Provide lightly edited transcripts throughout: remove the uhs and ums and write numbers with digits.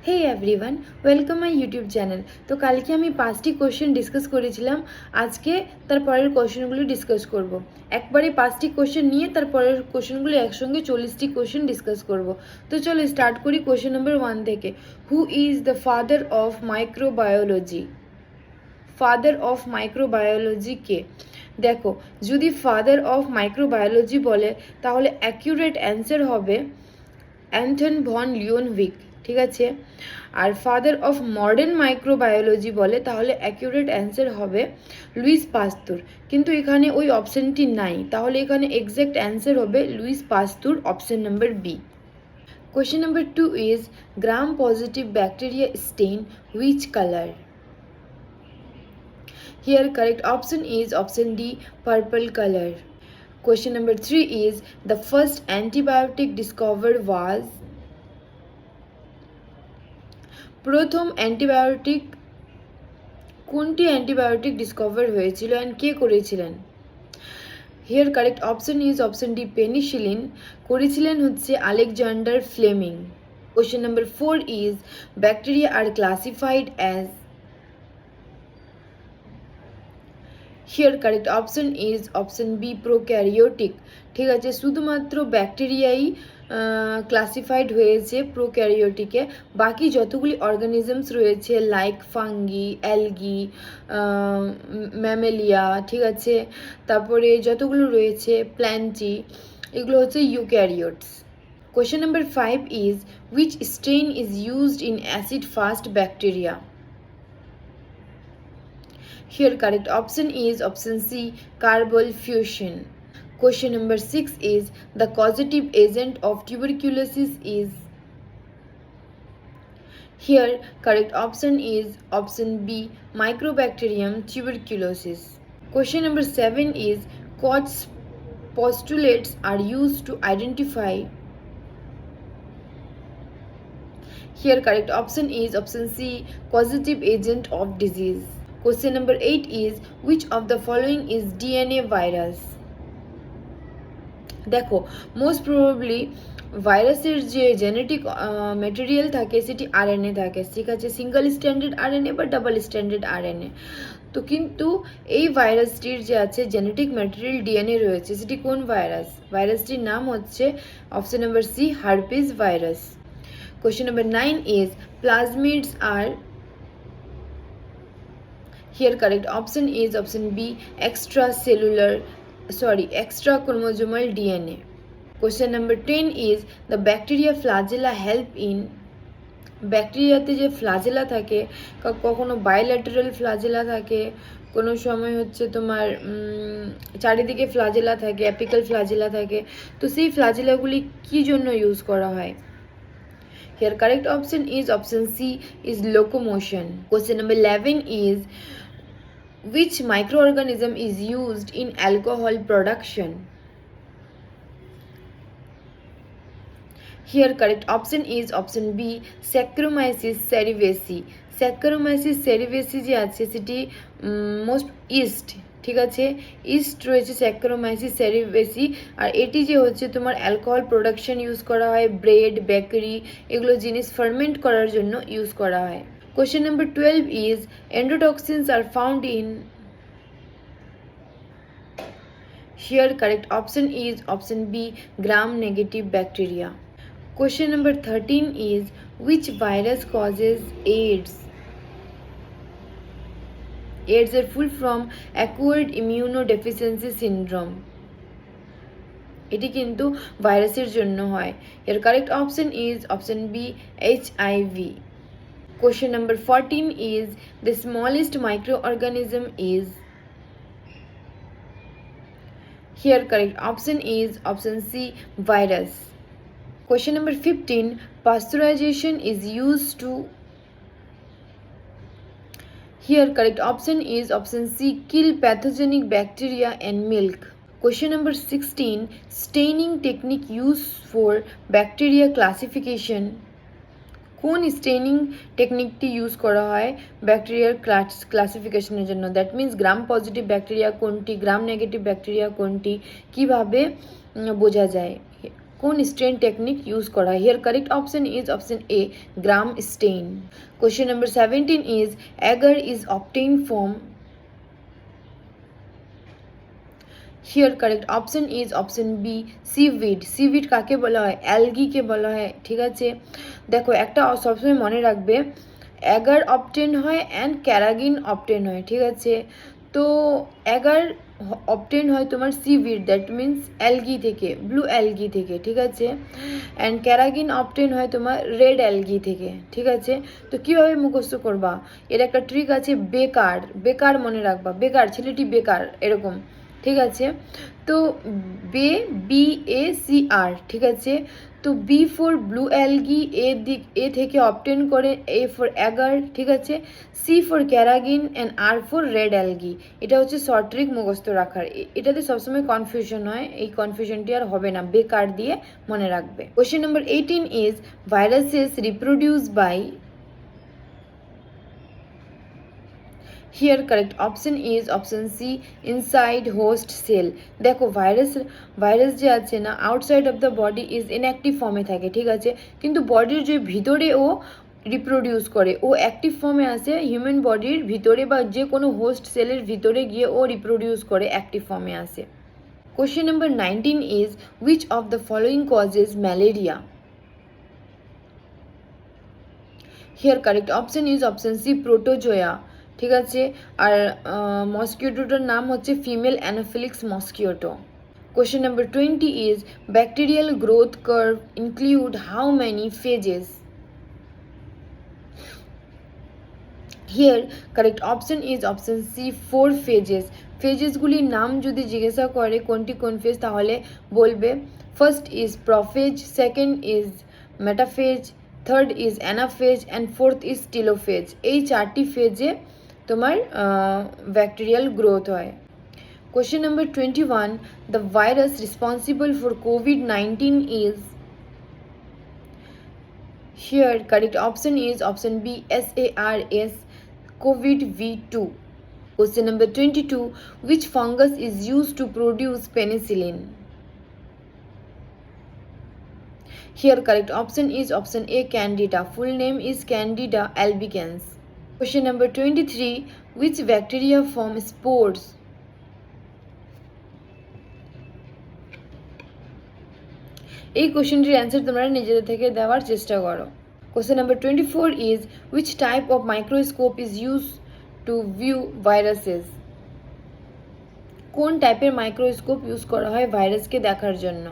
Hey everyone, welcome my YouTube channel. তো কালকে আমি 5টি কোশ্চেন ডিসকাস করেছিলাম। আজকে তার পরের কোশ্চেনগুলো ডিসকাস করব। একবারে 5টি কোশ্চেন নিয়ে তার পরের কোশ্চেনগুলো একসঙ্গে 40টি কোশ্চেন ডিসকাস করব। তো চলো স্টার্ট করি কোশ্চেন নাম্বার 1 থেকে। Who is the father of microbiology? Father of microbiology কে? দেখো, যদি ফাদার অফ মাইক্রোবায়োলজি বলে তাহলে অ্যাকিউরেট অ্যান্সার হবে অ্যান্টন ভন লিওনভিক। ঠিক আছে। আর ফাদার অফ মডার্ন মাইক্রোবায়োলজি বলে তাহলে অ্যাকিউরেট অ্যান্সার হবে লুইস পাস্তুর। কিন্তু এখানে ওই অপশানটি নাই, তাহলে এখানে এক্স্যাক্ট অ্যান্সার হবে Louis Pasteur, option number B. Question number 2 is gram positive bacteria stain which color? Here correct option is option D, purple color. Question number 3 is the first antibiotic discovered was? প্রথম antibiotic কোনটি antibiotic discover হয়েছিল and কে করেছিলেন? Here correct option is option D, penicillin. করেছিলেন হচ্ছে Alexander Fleming. Question number 4 is bacteria are classified as? Here correct option is option B, prokaryotic. ঠিক আছে, শুধুমাত্র ব্যাকটেরিয়াই ক্লাসিফাইড হয়েছে প্রোক্যারিওটিকে, বাকি যতগুলি অর্গানিজমস রয়েছে লাইক ফাঙ্গি, অ্যালগি, ম্যামেলিয়া, ঠিক আছে, তারপরে যতগুলো রয়েছে প্ল্যান্টি, এগুলো হচ্ছে eukaryotes. Question number 5 is which stain is used in acid fast bacteria? Here correct option is option C, carbonyl fusion. Question number 6 is the causative agent of tuberculosis is? Here correct option is option B, Mycobacterium tuberculosis. Question number 7 is Koch's postulates are used to identify? Here correct option is option C, causative agent of disease. Question number 8 is which of the following is DNA virus? দেখো, most probably ভাইরাসের যে genetic material থাকে সেটি RNA থাকে। ঠিক আছে, single standard RNA বা double standard RNA. তো কিন্তু এই ভাইরাসটির যে আছে জেনেটিক ম্যাটেরিয়াল ডিএনএ রয়েছে, সেটি কোন ভাইরাস? ভাইরাসটির নাম হচ্ছে option number C, herpes virus. Question number 9 is plasmids are? Here correct option is option B, extra chromosomal DNA. Question number 10 is the bacteria flagella help in? ব্যাকটেরিয়াতে যে flagella থাকে, কখনো bilateral flagella থাকে, কোনো সময় হচ্ছে তোমার চারিদিকে ফ্লাজেলা থাকে, অ্যাপিক্যাল ফ্লাজেলা থাকে। তো সেই ফ্লাজেলাগুলি কী জন্য ইউজ করা হয়? Here correct option is option C, is locomotion. Question number 11 is which microorganism is used in alcohol production? Here correct option is option B, Saccharomyces cerevisiae. Saccharomyces cerevisiae যে আছে সেটি most east, ঠিক আছে, east রয়েছে স্যাক্রোমাইসিস সেরিভেসি। আর এটি যে হচ্ছে তোমার অ্যালকোহল প্রোডাকশন ইউজ করা হয়, ব্রেড, বেকারি, এগুলো জিনিস ফার্মেন্ট করার জন্য ইউজ করা হয়। Question number 12 is endotoxins are found in? Here correct option is option B, gram negative bacteria. Question number 13 is which virus causes AIDS? AIDS is full from acquired immunodeficiency syndrome. এটি কিন্তু ভাইরাসের জন্য হয়। এর correct option is option B, HIV. Question number 14 is the smallest microorganism is? Here correct option is option C, virus. Question number 15, pasteurization is used to? Here correct option is option C, kill pathogenic bacteria and milk. Question number 16, staining technique used for bacteria classification? কোন straining টেকনিকটি use করা হয় ব্যাকটেরিয়ার ক্লাসিফিকেশনের জন্য? That means gram positive bacteria কোনটি, gram negative bacteria কোনটি, কিভাবে বোঝা যায়? কোন স্টেন টেকনিক ইউজ করা হয়? Here correct option is option A gram stain. Question number 17 is agar is obtained from. Here correct option is option B seaweed. Seaweed কাকে বলা হয়? অ্যালগিকে বলা হয়, ঠিক আছে। দেখো একটা সবসময় মনে রাখবে, অ্যাগার অবটেন হয় অ্যান্ড ক্যারাগিন অবটেন হয়, ঠিক আছে। তো অ্যাগার অবটেন হয় তোমার সিভিড, দ্যাট মিন্স অ্যালগি থেকে, ব্লু অ্যালগি থেকে, ঠিক আছে। অ্যান্ড ক্যারাগিন অবটেন হয় তোমার রেড অ্যালগি থেকে, ঠিক আছে। তো কীভাবে মুখস্থ করবা? এর একটা ট্রিক আছে, বেকার। বেকার মনে রাখবা, বেকার, ছেলেটি বেকার, এরকম, ঠিক আছে। তো BACR, ঠিক আছে। তো বি ফর ব্লু অ্যালগি, এ থেকে অবটেন করে, এ ফর অ্যাগার, ঠিক আছে। C for carrageenan and R for red algae. এটা হচ্ছে শর্ট ট্রিক মুখস্থ রাখার। এটাতে সবসময় কনফিউশন হয়, এই কনফিউশনটি আর হবে না, বেকার দিয়ে মনে রাখবে। Question number 18 is viruses reproduce by. Here correct option is option C inside host cell. দেখো ভাইরাস যে আছে না, outside of the body is inactive ফর্মে থাকে, ঠিক আছে। কিন্তু বডির যে ভিতরে ও রিপ্রোডিউস করে, ও অ্যাক্টিভ ফর্মে আছে হিউম্যান বডির ভিতরে বা যে কোনো হোস্ট সেলের ভিতরে গিয়ে ও রিপ্রোডিউস করে, অ্যাক্টিভ ফর্মে আসে। Question number 19 is which of the following causes malaria? Here correct option is option C protozoa, ঠিক আছে। আর মস্কিটোটার নাম হচ্ছে female anopheles mosquito. Question number 20 is bacterial growth curve include how many phases? Here correct option is option C 4 phases. ফেজেসগুলির নাম যদি জিজ্ঞাসা করে কোনটি কোন ফেজ, তাহলে বলবে first is prophase, second is metaphase, third is anaphase and fourth is টিলোফেজ। এই চারটি ফেজে তোমার ব্যাকটেরিয়াল গ্রোথ হয়। Question number 21, the virus responsible for COVID-19 is. Here correct option is option B SARS COVID-V2. Question number 22, which fungus is used to produce penicillin? Here correct option is option A Candida. Full name is Candida albicans. Question number 23, which bacteria form spores? এই কোশ্চেনটির answer তোমরা নিজেদের থেকে দেওয়ার চেষ্টা করো। Question number 24 is which type of microscope is use to view viruses? কোন টাইপের microscope use করা হয় ভাইরাসকে দেখার জন্য?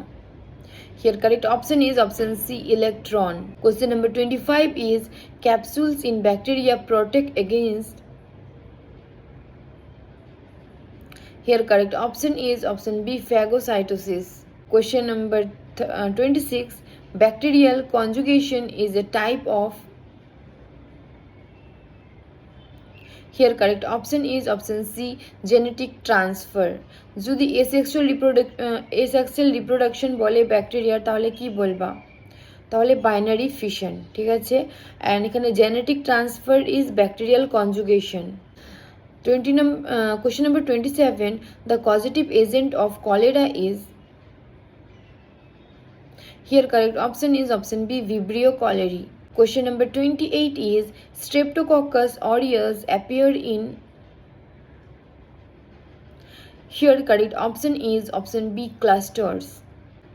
Here correct option is option C electron. Question number 25 is capsules in bacteria protect against. Here correct option is option B phagocytosis. Question number 26, bacterial conjugation is a type of. Here correct option is option C genetic transfer. যদি asexual reproduction বলে ব্যাকটেরিয়ার, তাহলে কি বলবা? তাহলে binary fission, ঠিক আছে। And এখানে genetic transfer is bacterial conjugation. Question number 27, the causative agent of cholera is. Here correct option is option B Vibrio cholerae. Question number 28 is Streptococcus aureus appeared in. Here correct option is option B clusters.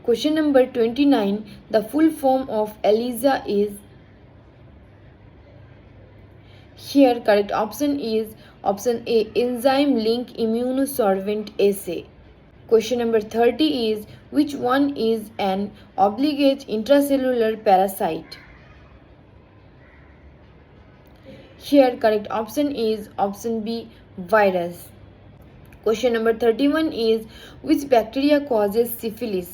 Question number 29, the full form of ELISA is. Here correct option is option A enzyme link immunosorbent assay. Question number 30 is which one is an obligate intracellular parasite? Here correct option is option B virus. Question number 31 is which bacteria causes syphilis?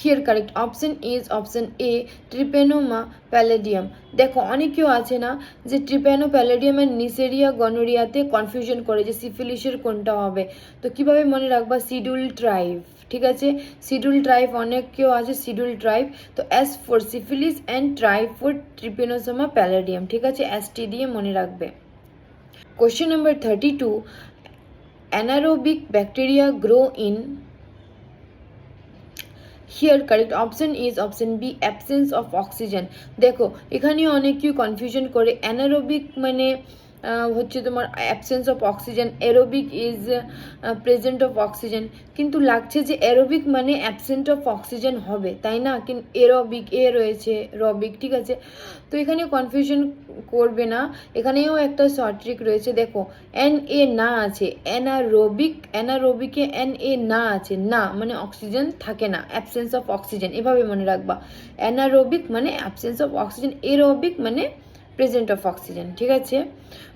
Here correct option is option A Trypanosoma pallidum. দেখো অনেকেও আছে না যে ট্রিপ্যানোপ্যালিডিয়াম আর Neisseria গনোরিয়াতে confusion করে যে সিফিলিসের কোনটা হবে। তো কিভাবে মনে রাখবা? শিডিউল ট্রাইব, ঠিক আছে। শিডিউল ট্রাইব অনেকেও আছে, শিডিউল ট্রাইব। তো S for syphilis and tribe for trypanosoma pallidum, ঠিক আছে, ST দিয়ে মনে রাখবে। Question number 32, anaerobic bacteria grow in. Here correct option is option B absence of oxygen. দেখো এখানেও অনেক কেউ কনফিউশন করে, অ্যানারোবিক মানে হচ্ছে তোমার absence of oxygen, aerobic is present of oxygen, কিন্তু লাগছে যে এরোবিক মানে অ্যাবসেন্ট অফ অক্সিজেন হবে, তাই না? কিন্তু এরোবিক এ রয়েছে, রবিক, ঠিক আছে? তো এখানে কনফিউশন করবে না, এখানেও একটা শর্ট ট্রিক রয়েছে। দেখো এন এ না আছে, অ্যানারোবিক, অ্যানারোবিকে এন এ না আছে, না মানে অক্সিজেন থাকে না, অ্যাবসেন্স অফ অক্সিজেন, এভাবে মনে রাখবা। অ্যানারোবিক মানে অ্যাবসেন্স অফ অক্সিজেন, এরোবিক মানে প্রেজেন্ট অফ অক্সিজেন, ঠিক আছে?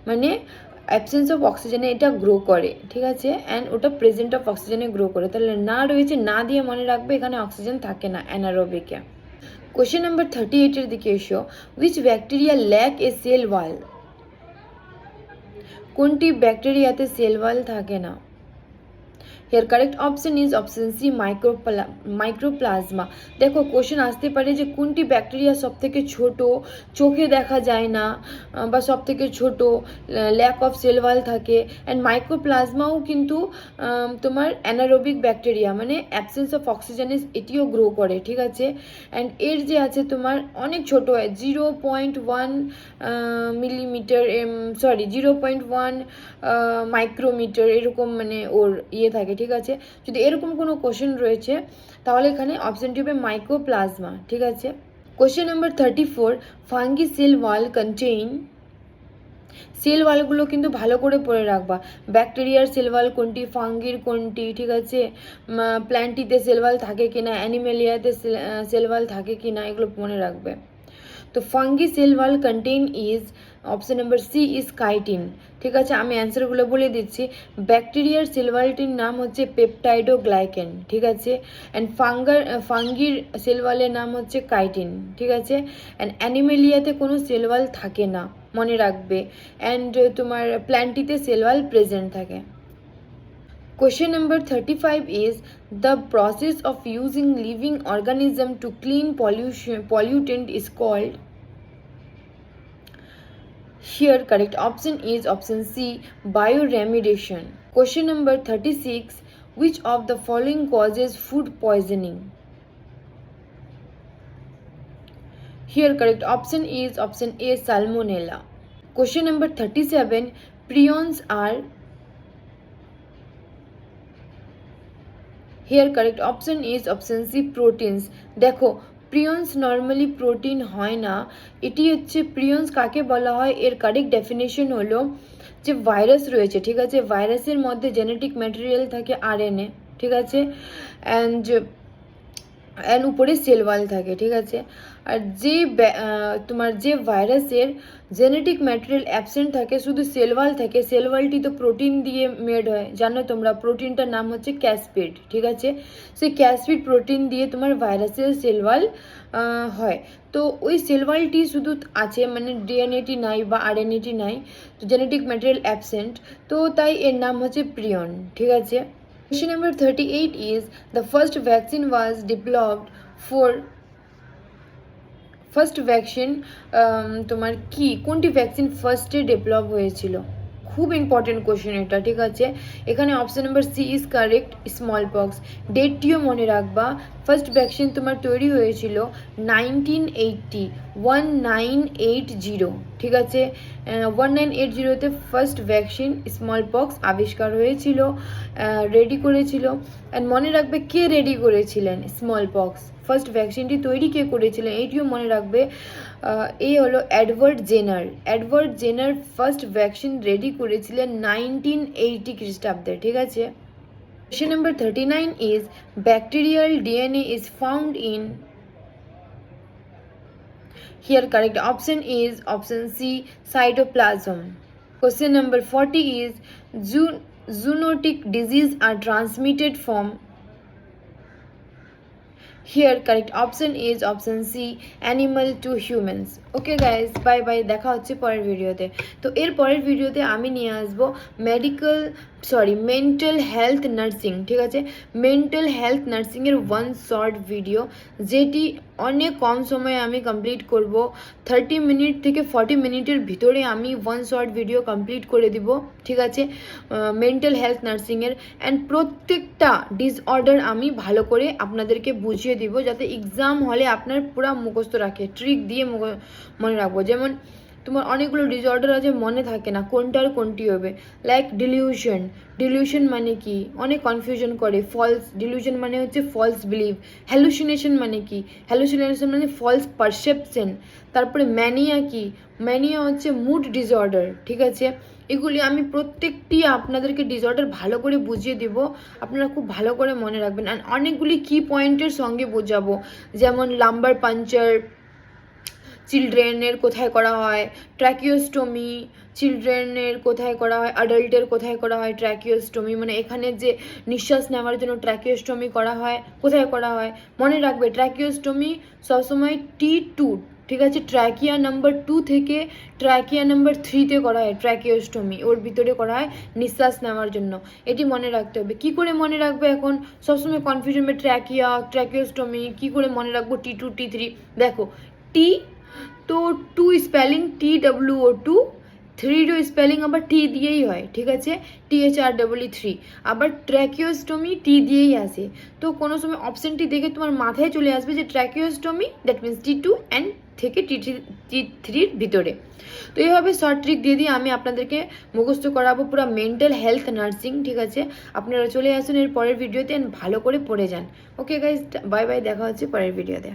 মানে অ্যাবসেন্স অফ অক্সিজেনে এটা গ্রো করে, ঠিক আছে? অ্যান্ড ওটা প্রেজেন্ট অফ অক্সিজেনে গ্রো করে, তাহলে না রয়েছে, না দিয়ে মনে রাখবে এখানে অক্সিজেন থাকে না অ্যানারোবিকে। কোশ্চেন নাম্বার 38 এর দিকে এসো। Which bacteria lack a cell wall? কোনটি ব্যাকটেরিয়াতে সেল ওয়াল থাকে না? Here correct option is option C mycoplasma. দেখো কোশ্চেন আসতে পারে যে কোনটি ব্যাকটেরিয়া সব থেকে ছোট, চোখে দেখা যায় না, বা সব থেকে ছোট, ল্যাক অফ সেলওয়াল থাকে। অ্যান্ড মাইক্রোপ্লাজমাও কিন্তু তোমার অ্যানারোবিক ব্যাকটেরিয়া, মানে অ্যাবসেন্স অফ অক্সিজেনে এটিও গ্রো করে, ঠিক আছে? অ্যান্ড এর যে আছে তোমার অনেক ছোট হয়, 0.1 মিলিমিটার, 0.1 মাইক্রোমিটার, এরকম মানে ওর ইয়ে থাকে, ঠিক আছে? যদি এরকম কোনো কোশ্চেন রয়েছে তাহলে এখানে অপশনটি হবে মাইক্রোপ্লাজমা, ঠিক আছে? Question number 34, fungi cell wall contain. Cell ওয়ালগুলো কিন্তু ভালো করে পড়ে রাখবা, ব্যাকটেরিয়ার সেল ওয়াল কোনটি, ফাঙ্গির কোনটি, ঠিক আছে? প্ল্যান্টিতে সেল ওয়াল থাকে কিনা, অ্যানিমেলিয়াতে সেল ওয়াল থাকে কিনা, এগুলো মনে রাখবে। তো fungi cell wall contain is option number C is chitin, ঠিক আছে? আমি অ্যান্সারগুলো বলে দিচ্ছি। ব্যাকটেরিয়ার সেল ওয়ালটির নাম হচ্ছে পেপটাইডোগ্লাইকেন, ঠিক আছে? অ্যান্ড ফাঙ্গির সেল ওয়ালের নাম হচ্ছে কাইটিন, ঠিক আছে? অ্যান্ড অ্যানিমেলিয়াতে কোনো সেল ওয়াল থাকে না, মনে রাখবে। অ্যান্ড তোমার প্ল্যান্টিতে সেল ওয়াল প্রেজেন্ট থাকে। Question number 35 is the process of using living organism to clean pollutant is called. Here correct option is option C bioremediation. Question number 36, which of the following causes food poisoning? Here correct option is option A salmonella. Question number 37, prions are. Here correct option is option C proteins. দেখো prions normally protein হয় না, এটি হচ্ছে prions কাকে বলা হয়, এর correct definition হলো যে ভাইরাস রয়েছে, ঠিক আছে? ভাইরাসের মধ্যে জেনেটিক ম্যাটেরিয়াল থাকে আরএনএ, ঠিক আছে? অ্যান্ড উপরে সেল ওয়াল থাকে, ঠিক আছে? আর যে তোমার যে ভাইরাসের জেনেটিক ম্যাটেরিয়াল অ্যাবসেন্ট থাকে, শুধু সেল ওয়াল থাকে, সেল ওয়ালটি তো প্রোটিন দিয়ে মেড হয়, জানো তোমরা? প্রোটিনটার নাম হচ্ছে ক্যাসপিড, ঠিক আছে? সেই ক্যাসপিড প্রোটিন দিয়ে তোমার ভাইরাসের সেল ওয়াল হয়। তো ওই সেল ওয়ালটি শুধু আছে, মানে ডিএনএটি নাই বা আরএনএটি নাই, তো জেনেটিক ম্যাটেরিয়াল অ্যাবসেন্ট, তো তাই এর নাম হচ্ছে প্রিয়ন, ঠিক আছে? Question number 38 is the first vaccine was developed for. First vaccine তোমার কি, কোনটি ভ্যাকসিন ফার্স্টে ডেভেলপ হয়েছিল? খুব ইম্পর্টেন্ট কোশ্চেন এটা, ঠিক আছে? এখানে option number C is correct, smallpox. ডেটটিও মনে রাখবা, ফার্স্ট ভ্যাকসিন তোমার তৈরি হয়েছিল 1980, ঠিক আছে? 1980-তে ফার্স্ট ভ্যাকসিন স্মল পক্স আবিষ্কার হয়েছিল, রেডি করেছিল। অ্যান্ড মনে রাখবে কে রেডি করেছিলেন স্মল পক্স, ফার্স্ট ভ্যাকসিনটি তৈরি কে করেছিলেন, এইটিও মনে রাখবে। এই হলো Edward Jenner. Edward Jenner first vaccine ready করেছিলেন 1980 খ্রিস্টাব্দে, ঠিক আছে? Question number 39 is bacterial DNA is found in. Here correct option is option C cytoplasm. Question number 40 is zoonotic disease are transmitted from. Here correct option is option C animal to humans. Okay guys, bye bye, দেখা হচ্ছে পরের ভিডিওতে। তো এর পরের ভিডিওতে আমি নিয়ে আসবো medical sorry mental health nursing, ঠিক আছে, মেন্টাল হেলথ নার্সিংয়ের ওয়ান শর্ট ভিডিও, যেটি অনেক কম সময়ে আমি কমপ্লিট করব। 30 মিনিট থেকে 40 মিনিটের ভিতরে আমি ওয়ান শর্ট ভিডিও কমপ্লিট করে দিব, ঠিক আছে, মেন্টাল হেলথ নার্সিংয়ের। অ্যান্ড প্রত্যেকটা ডিসঅর্ডার আমি ভালো করে আপনাদেরকে বুঝিয়ে দিব, যাতে এক্সাম হলে আপনার পুরো মুখস্থ রাখে, ট্রিক দিয়ে মনে রাখবো। যেমন তোমার অনেকগুলো ডিসঅর্ডার আছে, মনে থাকে না কোনটার কোনটি হবে, লাইক ডিলিউশন। ডিলিউশন মানে কি, অনেক কনফিউশন করে। ফলস ডিলিউশন মানে হচ্ছে ফলস বিলিভ। হ্যালুসিনেশন মানে কি, হ্যালুসিনেশন মানে ফলস পারসেপশন। তারপরে ম্যানিয়া কি, ম্যানিয়া হচ্ছে মুড ডিসঅর্ডার, ঠিক আছে। এগুলি আমি প্রত্যেকটি আপনাদেরকে ডিসঅর্ডার ভালো করে বুঝিয়ে দেব, আপনারা খুব ভালো করে মনে রাখবেন। অ্যান্ড অনেকগুলি কি পয়েন্টের সঙ্গে বোঝাবো, যেমন লাম্বার পাঞ্চার চিলড্রেনের কোথায় করা হয়, ট্র্যাকিওস্টোমি চিলড্রেনের কোথায় করা হয়, অ্যাডাল্টের কোথায় করা হয় ট্র্যাকিওস্টোমি, মানে এখানে যে নিঃশ্বাস নেওয়ার জন্য ট্র্যাকিওস্টোমি করা হয়, কোথায় করা হয় মনে রাখবে। ট্র্যাকিওস্টোমি সবসময় T2, ঠিক আছে, ট্র্যাকিয়া নাম্বার 2 থেকে ট্র্যাকিয়া নাম্বার 3-তে করা হয় ট্র্যাকিওস্টোমি, ওর ভিতরে করা হয় নিঃশ্বাস নেওয়ার জন্য। এটি মনে রাখতে হবে। কি করে মনে রাখবে, এখন সবসময় কনফিউশন হবে ট্র্যাকিওস্টোমি কী করে মনে রাখবো, T2 T3। দেখো টি তো 2 স্পেলিং TWO2, 3 স্পেলিং আবার টি দিয়েই হয়, ঠিক আছে, THREE। আবার ট্র্যাকিওস্টোমি টি দিয়েই আসে। তো কোনো সময় অপশানটি দেখে তোমার মাথায় চলে আসবে যে ট্র্যাকিওস্টোমি, দ্যাট মিনস T2 অ্যান্ড থেকে T3-র ভিতরে। তো এইভাবে শর্ট ট্রিক দিয়ে দিয়ে আমি আপনাদেরকে মুখস্থ করাবো পুরো মেন্টাল হেলথ নার্সিং, ঠিক আছে। আপনারা চলে আসুন এর পরের ভিডিওতে, ভালো করে পড়ে যান। ওকে গাইজ, বাই বাই, দেখা হচ্ছে পরের ভিডিওতে।